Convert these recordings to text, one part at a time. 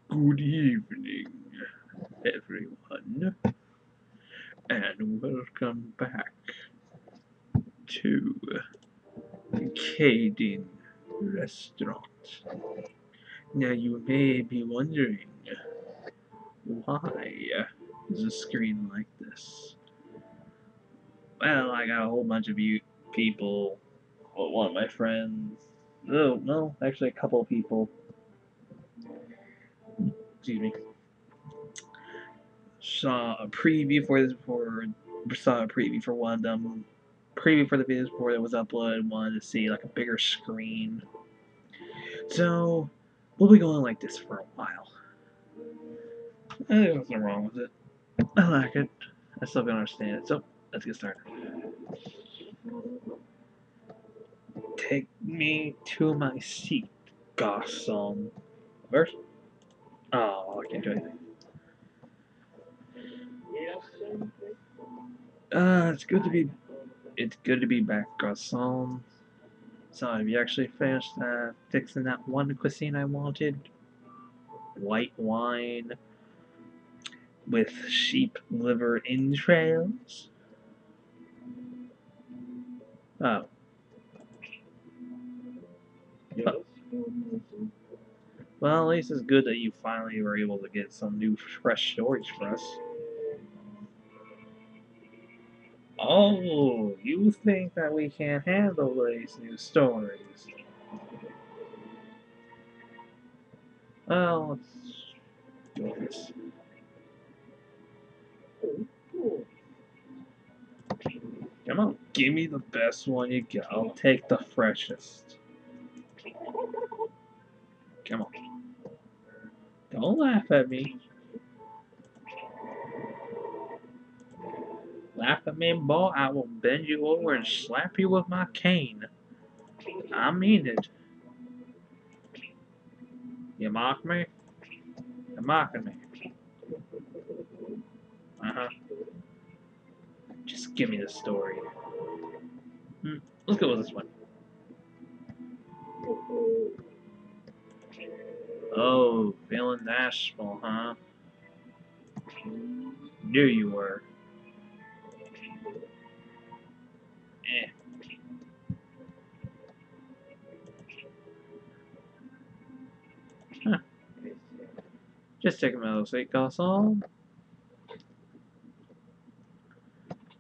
Good evening, everyone, and welcome back to Kaidan Restaurant. Now, you may be wondering, why is the screen like this? Well, I got a whole bunch of you people, well, one of my friends, oh, no, actually a couple of people, excuse me, saw a preview for this saw a preview for one of them, preview for the videos before it was uploaded, wanted to see like a bigger screen. So we'll be going like this for a while. There's nothing wrong with it. I like it. I still don't understand it. So let's get started. Take me to my seat, garçon. First, oh, I can't do anything. It's good to be. It's good to be back, garçon. So have you actually finished fixing that one cuisine I wanted? White wine with sheep liver entrails. Oh, yes. Well, at least it's good that you finally were able to get some new, fresh stories for us. Oh, you think that we can't handle these new stories? Well, let's do this. Come on, give me the best one you got. I'll take the freshest. Come on. Don't laugh at me. Laugh at me, boy, I will bend you over and slap you with my cane. I mean it. You mock me? You're mocking me. Uh-huh. Just give me the story. Let's go with this one. Oh, feeling bashful, huh? Knew you were. Eh. Huh. Just take a minute, say, garçon.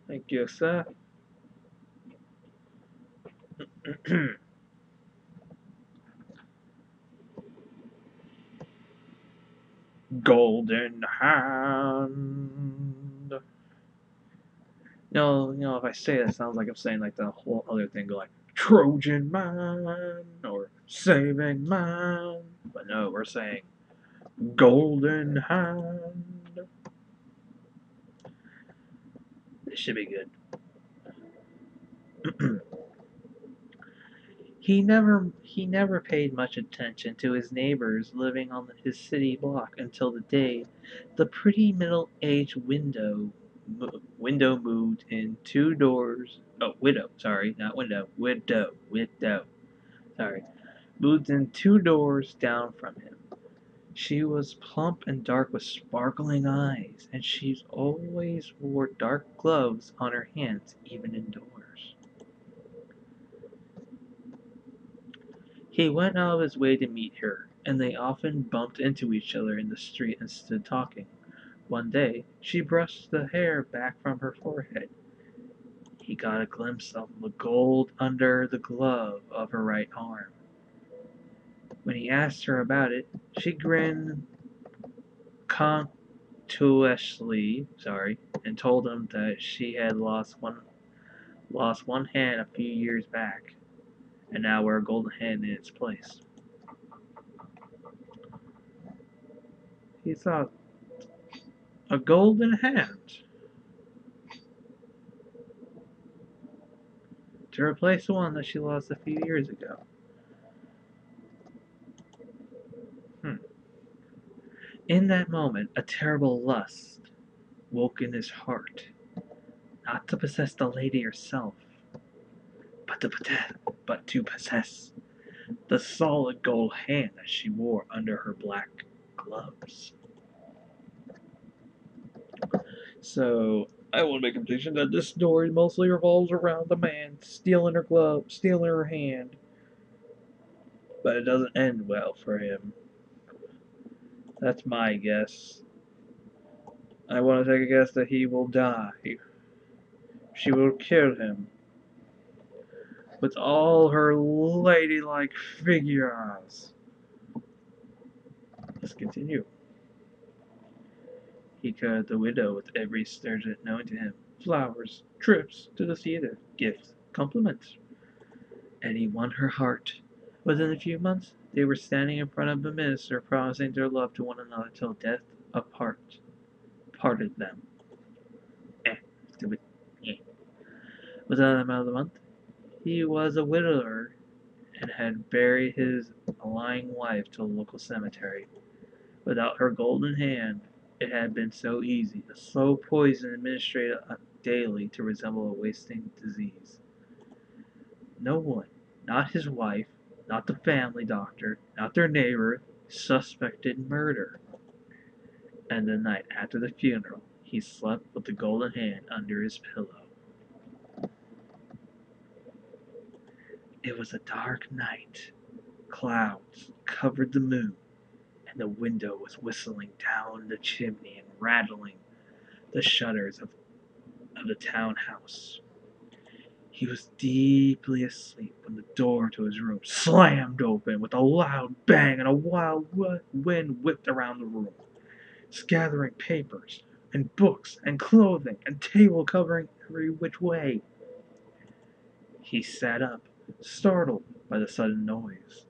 Thank you, sir. Golden hand. If I say it, it sounds like I'm saying like the whole other thing, like Trojan man or saving man. But no, we're saying golden hand. This should be good. He never paid much attention to his neighbors living on his city block until the day the pretty middle-aged window moved in two doors. Oh, widow. Sorry, not window. Widow. Sorry, moved in two doors down from him. She was plump and dark with sparkling eyes, and she always wore dark gloves on her hands, even indoors. He went out of his way to meet her, and they often bumped into each other in the street and stood talking. One day, she brushed the hair back from her forehead. He got a glimpse of the gold under the glove of her right arm. When he asked her about it, she grinned contemptuously, and told him that she had lost one hand a few years back, and now wore a golden hand in its place. He thought, a golden hand to replace the one that she lost a few years ago. Hmm. In that moment, a terrible lust woke in his heart, not to possess the lady herself, but to possess the solid gold hand that she wore under her black gloves. So, I want to make a prediction that this story mostly revolves around the man stealing her glove, stealing her hand, but it doesn't end well for him. That's my guess. I want to take a guess that he will die. She will kill him with all her ladylike figures. Let's continue. He courted the widow with every sturgeon known to him, flowers, trips to the theatre, gifts, compliments, and he won her heart. Within a few months, they were standing in front of the minister, promising their love to one another till death parted them. Stupid. Eh. Within a month, he was a widower and had buried his lying wife to a local cemetery. Without her golden hand, it had been so easy, a slow poison administered daily to resemble a wasting disease. No one, not his wife, not the family doctor, not their neighbor, suspected murder. And the night after the funeral, he slept with the golden hand under his pillow. It was a dark night. Clouds covered the moon, and the window was whistling down the chimney and rattling the shutters of the townhouse. He was deeply asleep when the door to his room slammed open with a loud bang and a wild wind whipped around the room, scattering papers and books and clothing and table covering every which way. He sat up, startled by the sudden noise,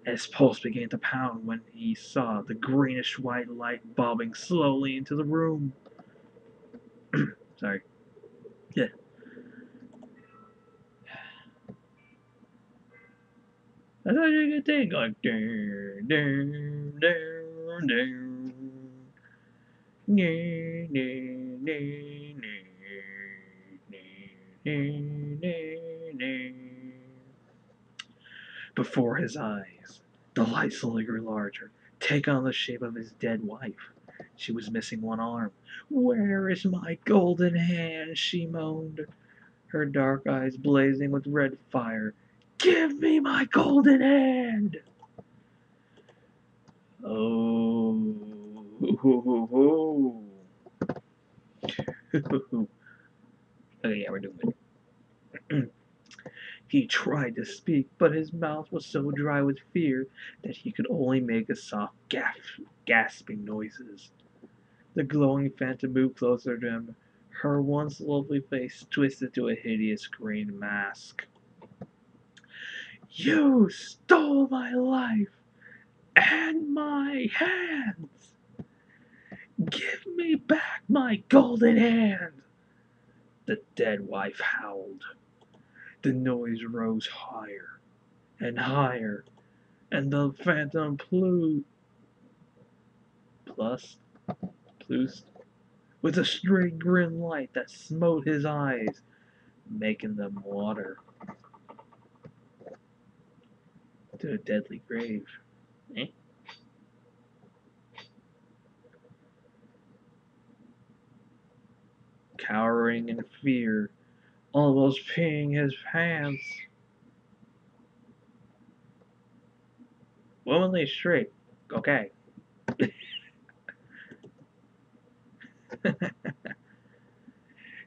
and his pulse began to pound when he saw the greenish white light bobbing slowly into the room. Sorry. Yeah. That's such a good thing. Like, dun, dun, dun, dun. Nee, nee, nee, nee, nee, nee, nee. Before his eyes, the light slowly grew larger, take on the shape of his dead wife. She was missing one arm. Where is my golden hand? She moaned, her dark eyes blazing with red fire. Give me my golden hand! Oh. Okay, yeah, we're doing it. He tried to speak, but his mouth was so dry with fear that he could only make a soft gasping noises. The glowing phantom moved closer to him, her once lovely face twisted to a hideous green mask. You stole my life and my hands! Give me back my golden hand! The dead wife howled. The noise rose higher and higher, and the phantom plus, plus, with a straight green light that smote his eyes, making them water to a deadly grave. Eh? Cowering in fear, almost peeing his pants. Womanly straight. Okay.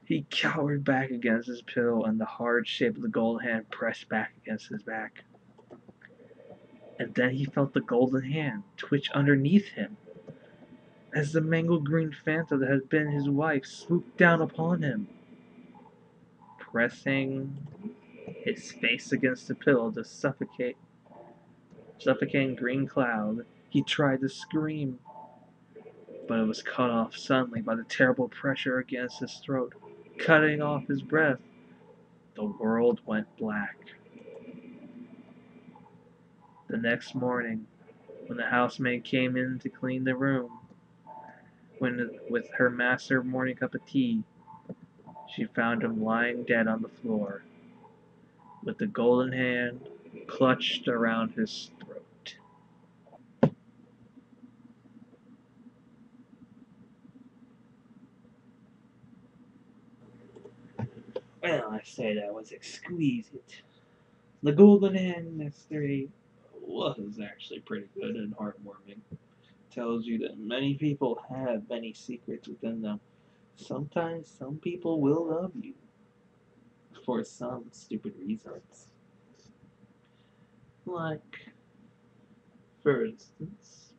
He cowered back against his pillow, and the hard shape of the golden hand pressed back against his back. And then he felt the golden hand twitch underneath him, as the mangled green phantom that had been his wife swooped down upon him. Pressing his face against the pillow to suffocating green cloud, he tried to scream, but it was cut off suddenly by the terrible pressure against his throat, cutting off his breath. The world went black. The next morning, when the housemaid came in to clean the room, with her master morning cup of tea, she found him lying dead on the floor, with the golden hand clutched around his throat. Well, I say that was exquisite. The Golden Hand mystery was actually pretty good and heartwarming. Tells you that many people have many secrets within them. Sometimes some people will love you for some stupid reasons. Like, for instance,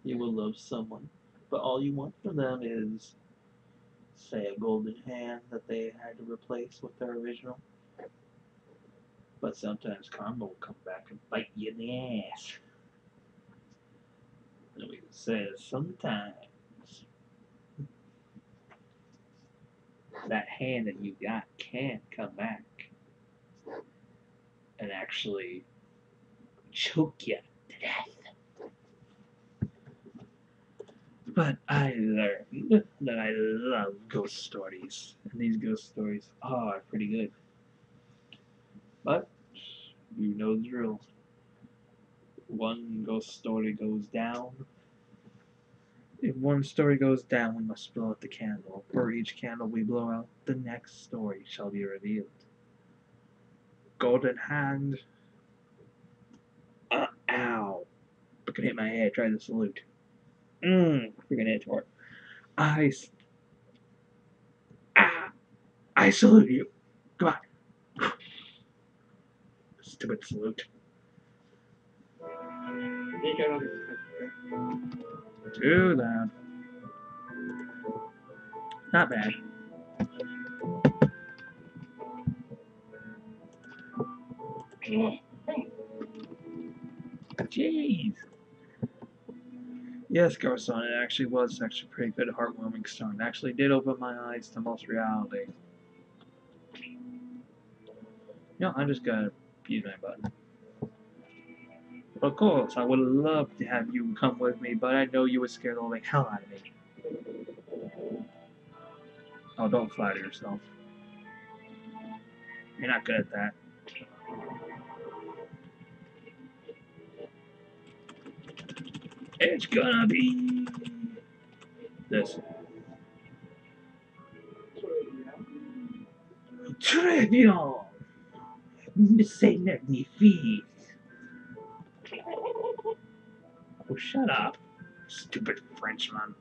you will love someone, but all you want from them is, say, a golden hand that they had to replace with their original. But sometimes karma will come back and bite you in the ass. And we can say that sometimes that hand that you got can come back and actually choke you to death. But I learned that I love ghost stories, and these ghost stories are pretty good. But you know the drill. One ghost story goes down. If one story goes down, we must blow out the candle. For each candle we blow out, the next story shall be revealed. Golden hand. Ow! Freaking hit my head. Try the salute. Freaking hit toward. I. Ah! I salute you. Come on. Stupid salute. Too loud. Not bad. Jeez. Yes, Garcon, it actually was actually pretty good, heartwarming story. It actually did open my eyes to most reality. I just gotta use my button. Of course, I would love to have you come with me, but I know you would scare the living hell out of me. Oh, don't flatter yourself. You're not good at that. It's gonna be this. Très bien! C'est magnifique! Oh, shut up, stupid Frenchman.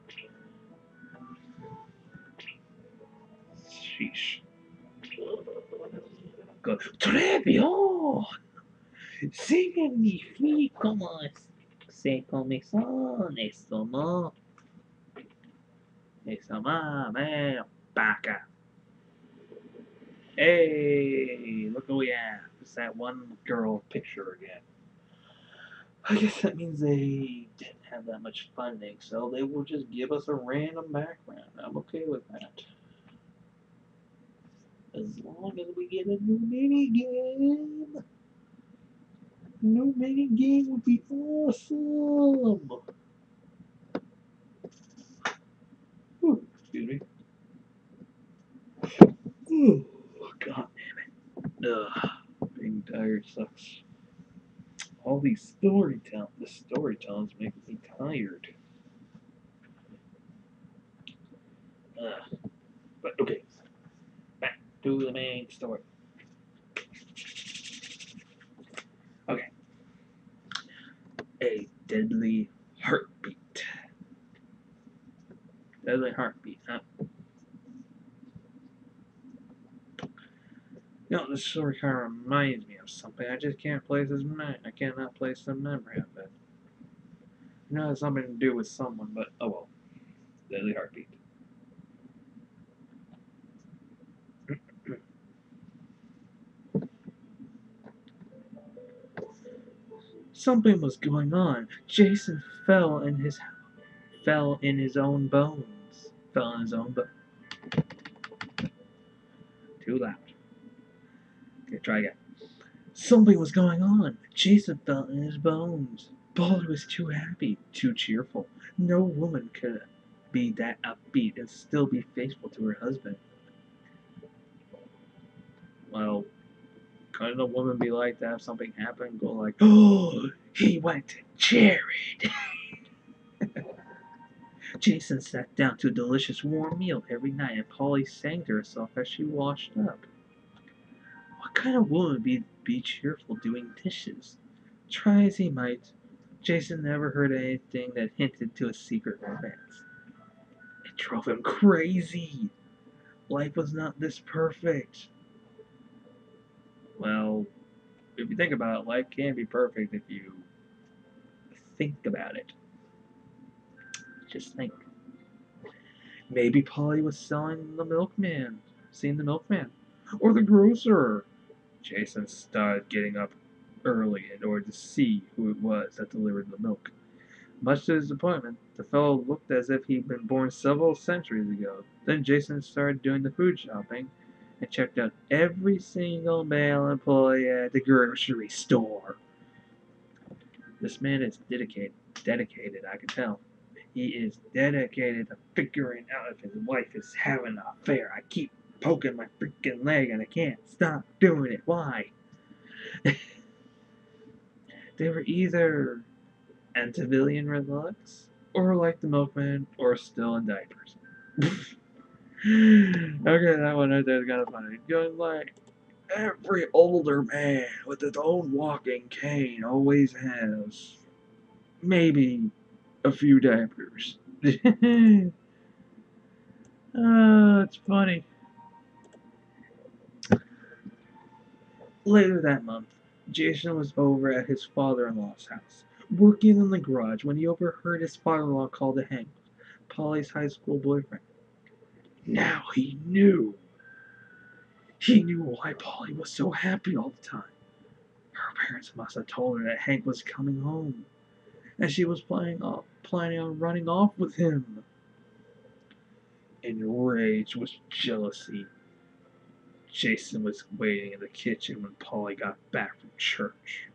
Sheesh. Go. Très bien! C'est magnifique! Comment c'est comme ça? Estomac, man, baka. Hey, look who we have. It's that one girl picture again. I guess that means they didn't have that much funding, so they will just give us a random background. I'm okay with that. As long as we get a new mini game. New mini game would be awesome. Excuse me. Oh, God damn it. Ugh, being tired sucks. All these the storytellings make me tired. But okay, back to the main story. Okay, a deadly heartbeat. Deadly heartbeat, huh? This story kind of reminds me of something. I just can't place his name. I cannot place the memory of it. It has something to do with someone, but oh well. Deadly heartbeat. Something was going on. Jason fell in his own bones. Fell in his own bones. Too loud. Okay, try again. Something was going on. Jason felt in his bones. Baldy was too happy, too cheerful. No woman could be that upbeat and still be faithful to her husband. Well, couldn't a woman be like that if something happened? Go like, oh, he went to Jared. Jason sat down to a delicious warm meal every night, and Polly sang to herself as she washed up. What kind of woman would be cheerful doing dishes? Try as he might, Jason never heard anything that hinted to a secret romance. It drove him crazy. Life was not this perfect. Well, if you think about it, life can be perfect if you think about it. Just think. Maybe Polly was seeing the milkman, or the grocer. Jason started getting up early in order to see who it was that delivered the milk. Much to his disappointment, the fellow looked as if he'd been born several centuries ago. Then Jason started doing the food shopping and checked out every single male employee at the grocery store. This man is dedicated, I can tell. He is dedicated to figuring out if his wife is having an affair. I keep poking my freaking leg and I can't stop doing it. Why? They were either Antebellum relics, or like the milkman, or still in diapers. Okay, that one right there is kind of funny. Going like every older man with his own walking cane always has maybe a few diapers. It's funny. Later that month, Jason was over at his father-in-law's house, working in the garage when he overheard his father-in-law call to Hank, Polly's high school boyfriend. Now he knew. He knew why Polly was so happy all the time. Her parents must have told her that Hank was coming home, and she was planning on running off with him. Enraged with jealousy, Jason was waiting in the kitchen when Polly got back from church.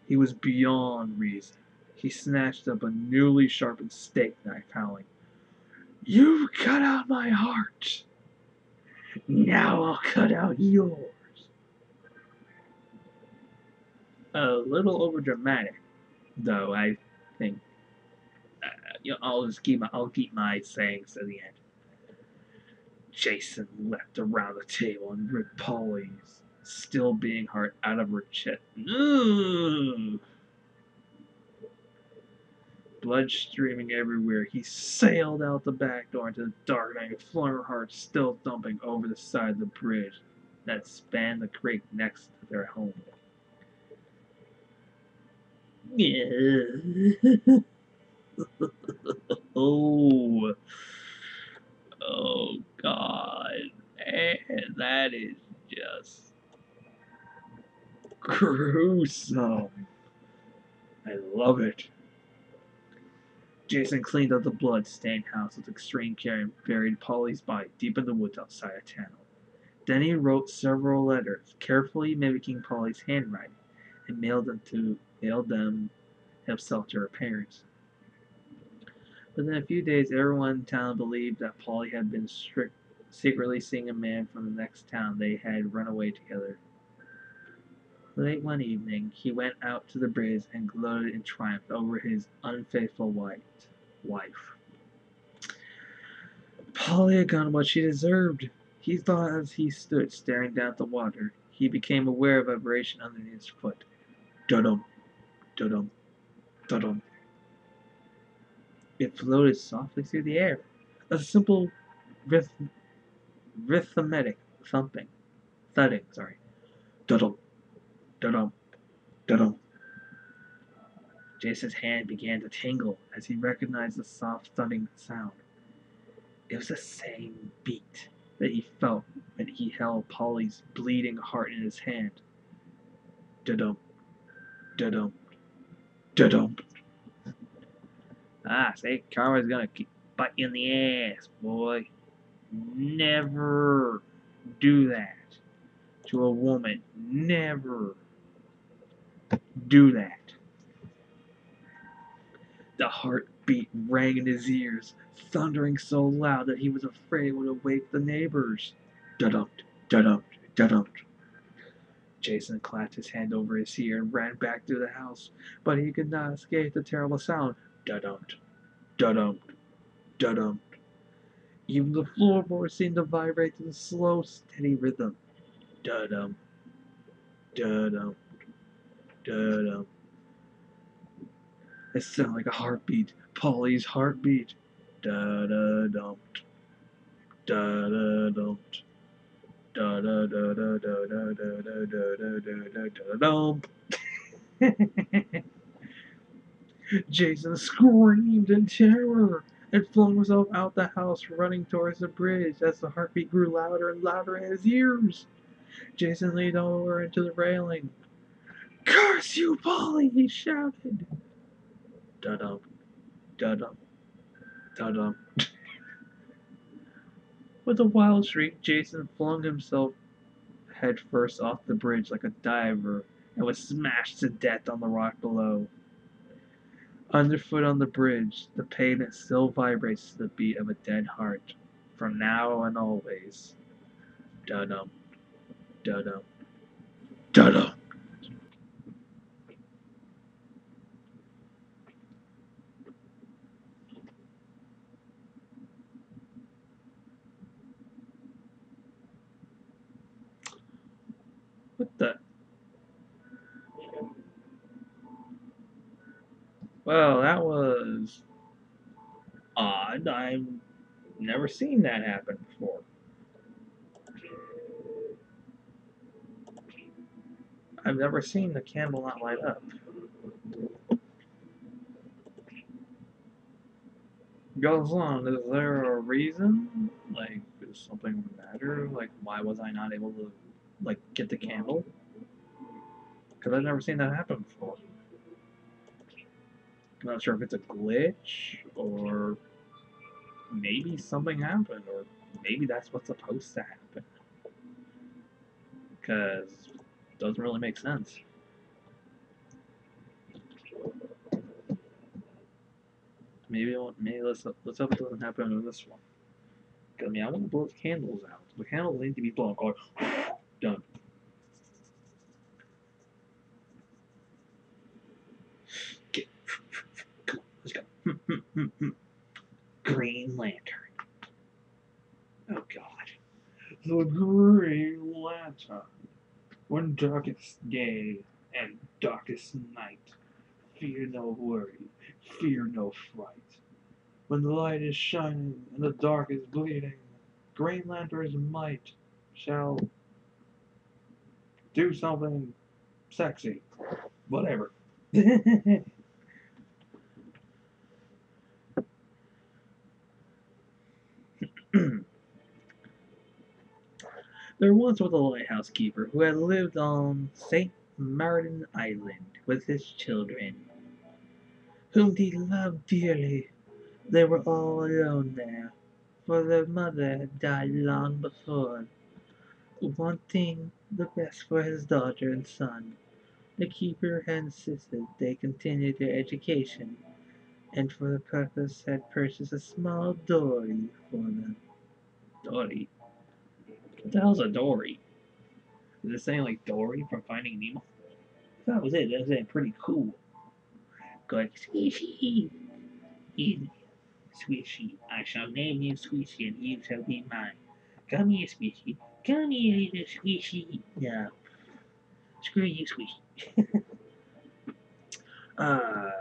He was beyond reason. He snatched up a newly sharpened steak knife, howling, "You've cut out my heart! Now I'll cut out yours!" A little overdramatic, though. I think I'll keep my sayings to the end. Jason leapt around the table and ripped Polly's still beating heart out of her chest. Ugh! Blood streaming everywhere, he sailed out the back door into the dark night, flung her heart still thumping over the side of the bridge that spanned the creek next to their home. Oh, oh God, man, that is just gruesome. I love it. Jason cleaned up the blood-stained house with extreme care and buried Polly's body deep in the woods outside of town. Then he wrote several letters, carefully mimicking Polly's handwriting, and mailed them himself to her parents. Within a few days, everyone in town believed that Polly had been secretly seeing a man from the next town. They had run away together. Late one evening, he went out to the bridge and gloated in triumph over his unfaithful wife. Polly had gotten what she deserved. He thought as he stood staring down at the water. He became aware of a vibration underneath his foot. Dum dum dum. It floated softly through the air. A simple rhythmic thudding. Dum dum dum. Jason's hand began to tingle as he recognized the soft thudding sound. It was the same beat that he felt when he held Polly's bleeding heart in his hand. Da-dum, da-dum, da-dum. Ah, see, karma's gonna bite you in the ass, boy. Never do that to a woman. Never do that. The heartbeat rang in his ears, thundering so loud that he was afraid it would awake the neighbors. Da-dum, da-dum, da-dum. Jason clapped his hand over his ear and ran back through the house, but he could not escape the terrible sound. Da-dum, da-dum, da-dum. Even the floorboards seemed to vibrate to the slow, steady rhythm. Da-dum, da-dum, da-dum. It sounded like a heartbeat. Polly's heartbeat. Da-da-dum, da-da-dum, da-da-da-da-da-da-da-da-da-da-da-da-dum. Jason screamed in terror and flung himself out the house, running towards the bridge as the heartbeat grew louder and louder in his ears. Jason leaned over into the railing. "Curse you, Polly!" he shouted. Da-dum, da-dum, da-dum. With a wild shriek, Jason flung himself headfirst off the bridge like a diver and was smashed to death on the rock below. Underfoot on the bridge, the pavement still vibrates to the beat of a dead heart. From now and always. Da-dum, da-dum, da-dum. What the? Well, that was odd. I've never seen that happen before. I've never seen the candle not light up. Goes on. Is there a reason? Like, is something the matter? Like, why was I not able to, like, get the candle? Because I've never seen that happen before. I'm not sure if it's a glitch or maybe something happened or maybe that's what's supposed to happen. Because it doesn't really make sense. Maybe let's hope it doesn't happen with this one. Because I mean, I want to blow the candles out. The candles need to be blown. Or done. Okay, come on, let's go. Green Lantern. Oh God, the Green Lantern. When darkest day and darkest night, fear no worry, fear no fright. When the light is shining and the dark is bleeding, Green Lantern's might shall do something sexy. Whatever. There once was a lighthouse keeper who had lived on St. Martin Island with his children, whom he loved dearly. They were all alone there, for their mother had died long before. Wanting the best for his daughter and son, the keeper had insisted they continue their education, and for the purpose had purchased a small dory for them. Dory? What the hell's a dory? Is it saying like Dory from Finding Nemo? That was it. That was it. Pretty cool. Go like, Squishy! Easy. Squishy. I shall name you Squishy, and you shall be mine. Come here, Squishy. Come here, little Squishy. No. Screw you, Squishy. Uh,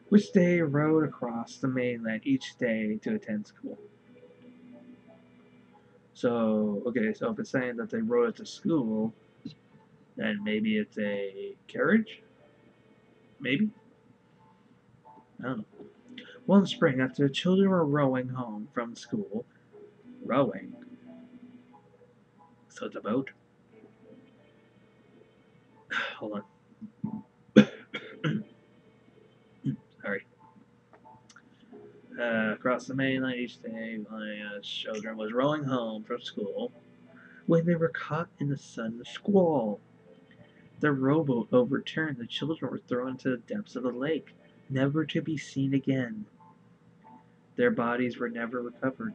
which they rowed across the mainland each day to attend school. So, okay, so if it's saying that they rode it to school, then maybe it's a carriage? Maybe? I don't know. One spring, after the children were rowing home from school, rowing, so it's a boat? Hold on. Sorry. Across the mainland each day, my children was rowing home from school when they were caught in a sudden squall. The rowboat overturned. The children were thrown into the depths of the lake, never to be seen again. Their bodies were never recovered.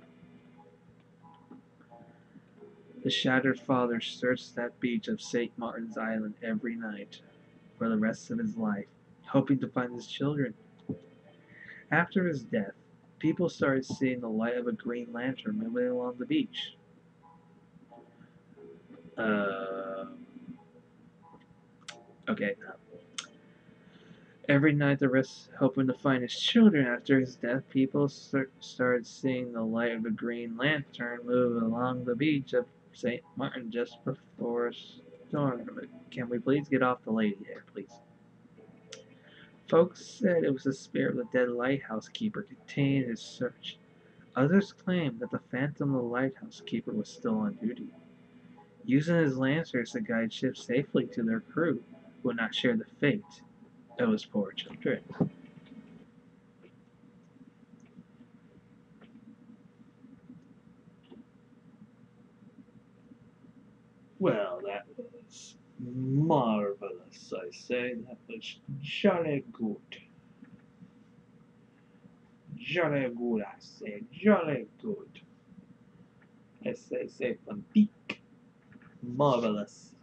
The shattered father searched that beach of St. Martin's Island every night for the rest of his life, hoping to find his children. After his death, people started seeing the light of a green lantern moving along the beach. Uh, okay. Every night, the rest hoping to find his children. After his death, people started seeing the light of the Green Lantern move along the beach of St. Martin just before a storm. Can we please get off the lady here, please? Folks said it was the spirit of the dead lighthouse keeper continuing his search. Others claimed that the phantom of the lighthouse keeper was still on duty, using his lanterns to guide ships safely to their crew, who would not share the fate of his poor children. Well, that was marvelous, I say. That was jolly good. Jolly good, I say. Jolly good. Say fantastic. Marvelous.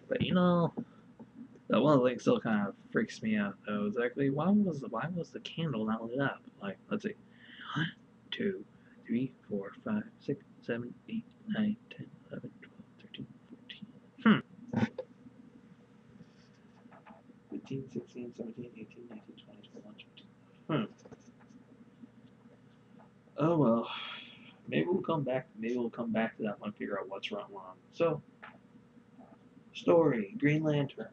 But that one thing still kind of freaks me out, though. Is actually why was the candle not lit up? Like, let's see. 1, 2, 3, 4, 5, 6, 7, 8, 9, 10, 11, 12, 13, 14. 15, 16, 17, 18, 19, 20, 21, 22. Oh well. Maybe we'll come back to that one and figure out what's wrong. So, story, Green Lantern.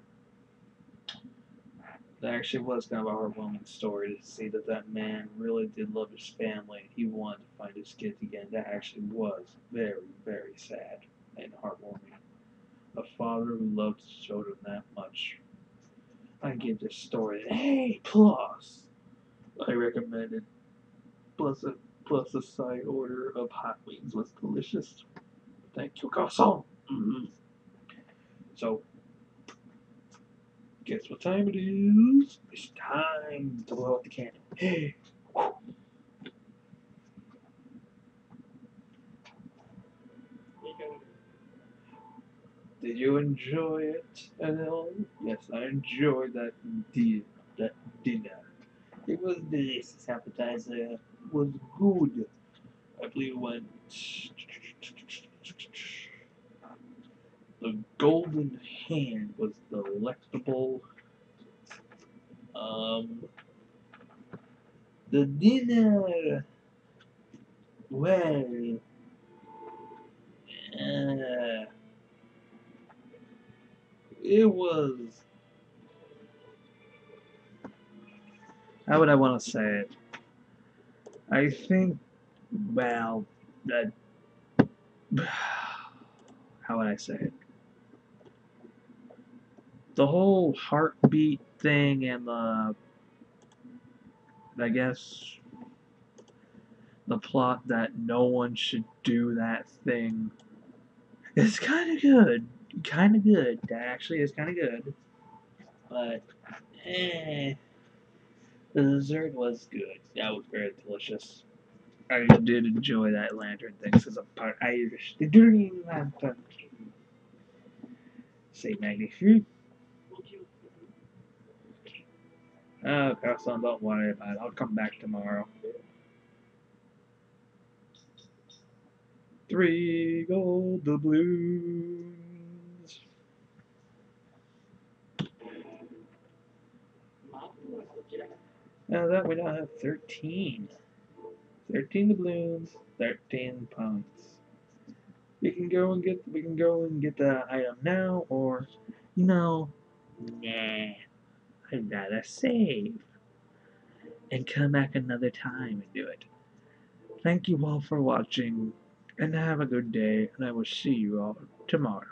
That actually was kind of a heartwarming story to see that that man really did love his family. He wanted to find his kids again. That actually was very, very sad and heartwarming. A father who loved his children that much. I give this story an A plus. I recommend it. Plus a side order of hot wings was delicious. Thank you, garçon. So, guess what time it is? It's time to blow out the candle. Hey, did you enjoy it, Adele? Yes, I enjoyed that dinner. It was delicious appetizer. It was good. I believe it went. The golden hand was delectable. Um, the dinner, well, uh, it was. How would I want to say it? I think, well, that. How would I say it? The whole heartbeat thing and I guess, the plot that no one should do that thing is kind of good. Kind of good. That actually is kind of good. But, eh, the dessert was good. That was very delicious. I did enjoy that lantern thing as a part Irish. The Green Lantern. Say magnifique. Oh, Carson, don't worry about it. I'll come back tomorrow. 3 gold doubloons. Now that we now have 13. 13 doubloons, 13 punts. We can go and get the item now, or nah, I'd rather save and come back another time and do it. Thank you all for watching, and have a good day, and I will see you all tomorrow.